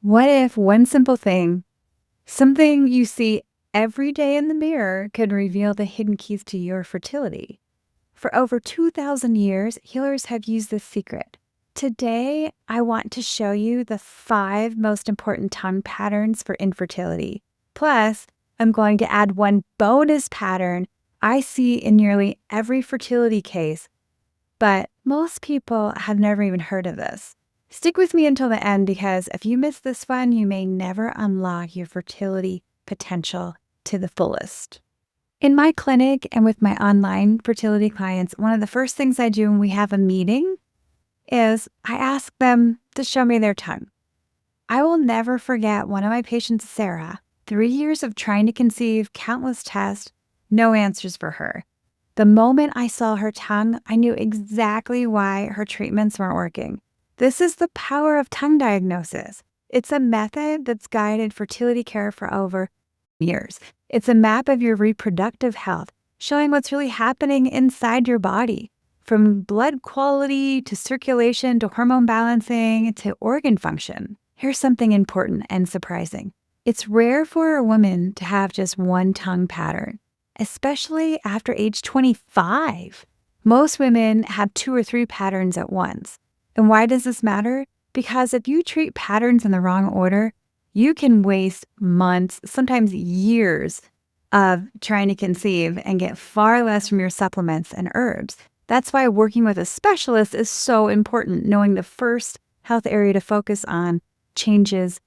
What if one simple thing, something you see every day in the mirror, could reveal the hidden keys to your fertility? For over 2,000 years, healers have used this secret. Today, I want to show you the 5 most important tongue patterns for infertility. Plus, I'm going to add one bonus pattern I see in nearly every fertility case, but most people have never even heard of this. Stick with me until the end because if you miss this one, you may never unlock your fertility potential to the fullest. In my clinic and with my online fertility clients, one of the first things I do when we have a meeting is I ask them to show me their tongue. I will never forget one of my patients, Sarah, 3 years of trying to conceive, countless tests, no answers for her. The moment I saw her tongue, I knew exactly why her treatments weren't working. This is the power of tongue diagnosis. It's a method that's guided fertility care for over years. It's a map of your reproductive health, showing what's really happening inside your body, from blood quality to circulation to hormone balancing to organ function. Here's something important and surprising. It's rare for a woman to have just one tongue pattern, especially after age 25. Most women have 2 or 3 patterns at once. And why does this matter? Because if you treat patterns in the wrong order, you can waste months, sometimes years, of trying to conceive and get far less from your supplements and herbs. That's why working with a specialist is so important. Knowing the first health area to focus on changes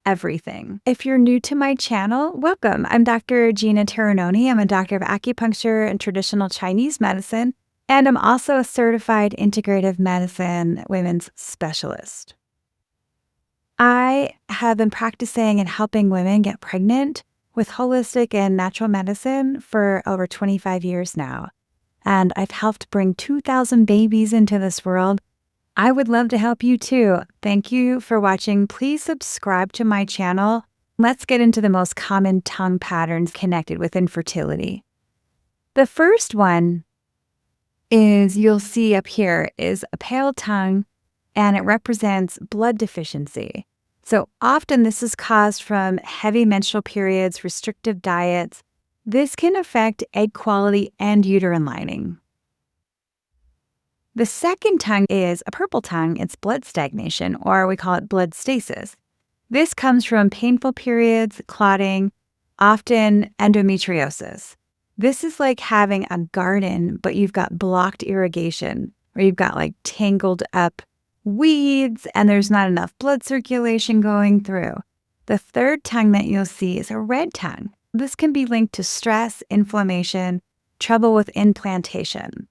everything. If you're new to my channel, welcome. I'm Dr. Gina Terinoni. I'm a doctor of acupuncture and traditional Chinese medicine, and I'm also a certified integrative medicine women's specialist. I have been practicing and helping women get pregnant with holistic and natural medicine for over 25 years now. And I've helped bring 2,000 babies into this world. I would love to help you too. Thank you for watching. Please subscribe to my channel. Let's get into the most common tongue patterns connected with infertility. The first one is, you'll see up here, is a pale tongue, and it represents blood deficiency. So often this is caused from heavy menstrual periods, restrictive diets. This can affect egg quality and uterine lining. The second tongue is a purple tongue. It's blood stagnation, or we call it blood stasis. This comes from painful periods, clotting, often endometriosis. This is like having a garden, but you've got blocked irrigation, or you've got like tangled up weeds and there's not enough blood circulation going through. The third tongue that you'll see is a red tongue. This can be linked to stress, inflammation, trouble with implantation.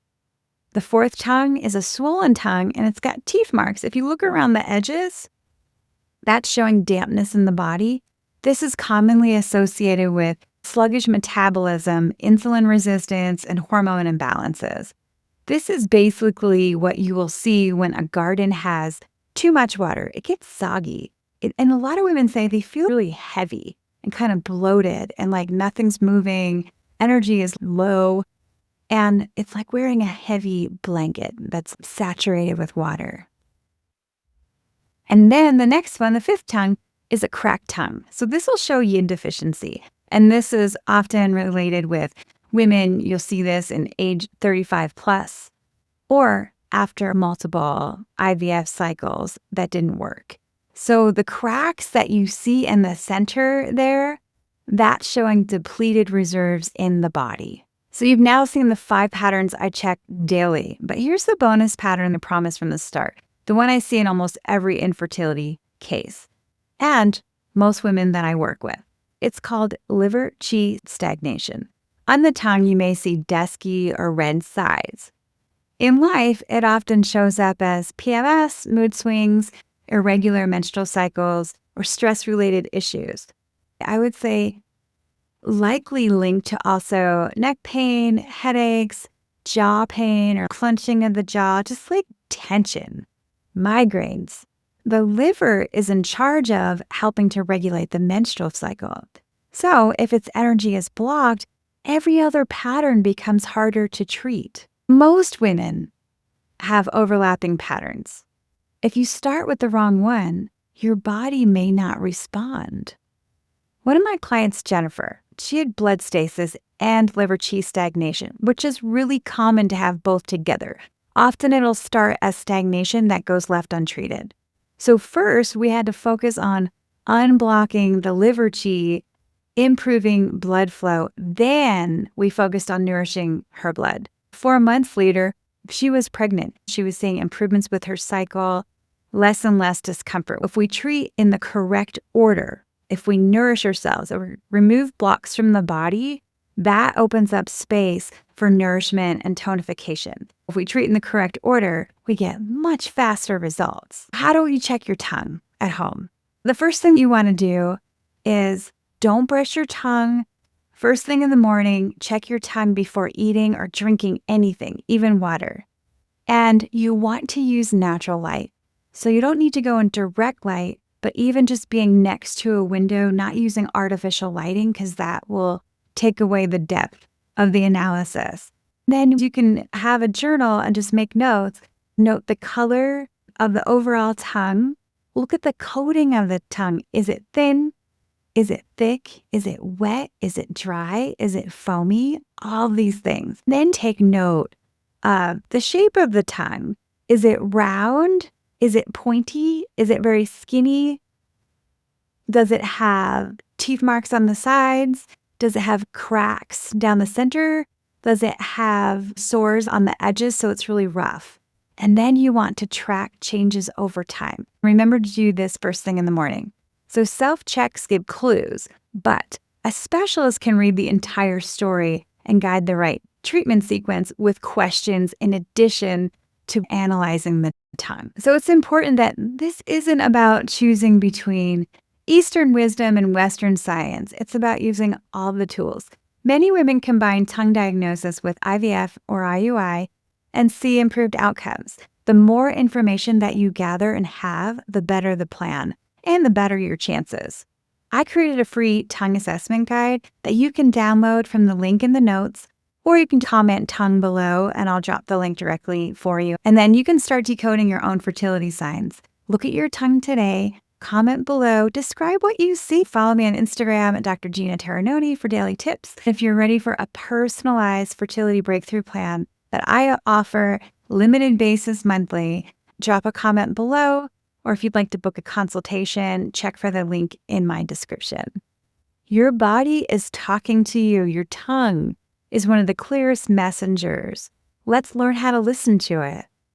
The fourth tongue is a swollen tongue, and it's got teeth marks. If you look around the edges, that's showing dampness in the body. This is commonly associated with sluggish metabolism, insulin resistance, and hormone imbalances. This is basically what you will see when a garden has too much water. It gets soggy. And a lot of women say they feel really heavy and kind of bloated and like nothing's moving. Energy is low. And it's like wearing a heavy blanket that's saturated with water. And then the next one, the fifth tongue, is a cracked tongue. So this will show yin deficiency. And this is often related with women. You'll see this in age 35 plus, or after multiple IVF cycles that didn't work. So the cracks that you see in the center there, that's showing depleted reserves in the body. So you've now seen the 5 patterns I check daily, but here's the bonus pattern I promised from the start, the one I see in almost every infertility case, and most women that I work with. It's called liver qi stagnation. On the tongue, you may see dusky or red sides. In life, it often shows up as PMS, mood swings, irregular menstrual cycles, or stress-related issues. I would say likely linked to also neck pain, headaches, jaw pain, or clenching of the jaw, just like tension, migraines. The liver is in charge of helping to regulate the menstrual cycle. So if its energy is blocked, every other pattern becomes harder to treat. Most women have overlapping patterns. If you start with the wrong one, your body may not respond. One of my clients, Jennifer, she had blood stasis and liver qi stagnation, which is really common to have both together. Often it'll start as stagnation that goes left untreated. So first, we had to focus on unblocking the liver qi, improving blood flow. Then we focused on nourishing her blood. 4 months later, she was pregnant. She was seeing improvements with her cycle, less and less discomfort. If we treat in the correct order, if we nourish ourselves or remove blocks from the body, that opens up space for nourishment and tonification. If we treat in the correct order, we get much faster results. How do you check your tongue at home? The first thing you want to do is don't brush your tongue. First thing in the morning, check your tongue before eating or drinking anything, even water. And you want to use natural light. So you don't need to go in direct light, but even just being next to a window, not using artificial lighting, because that will take away the depth of the analysis. Then you can have a journal and just make notes. Note the color of the overall tongue. Look at the coating of the tongue. Is it thin? Is it thick? Is it wet? Is it dry? Is it foamy? All these things. Then take note of the shape of the tongue. Is it round? Is it pointy? Is it very skinny? Does it have teeth marks on the sides? Does it have cracks down the center? Does it have sores on the edges so it's really rough? And then you want to track changes over time. Remember to do this first thing in the morning. So self-checks give clues, but a specialist can read the entire story and guide the right treatment sequence with questions in addition to analyzing the tongue. So it's important that this isn't about choosing between Eastern wisdom and Western science. It's about using all the tools. Many women combine tongue diagnosis with IVF or IUI and see improved outcomes. The more information that you gather and have, the better the plan and the better your chances. I created a free tongue assessment guide that you can download from the link in the notes, or you can comment tongue below and I'll drop the link directly for you. And then you can start decoding your own fertility signs. Look at your tongue today, comment below, describe what you see. Follow me on Instagram at Dr. Gina Terinoni for daily tips. If you're ready for a personalized fertility breakthrough plan that I offer limited basis monthly, drop a comment below, or if you'd like to book a consultation, check for the link in my description. Your body is talking to you. Your tongue is one of the clearest messengers. Let's learn how to listen to it.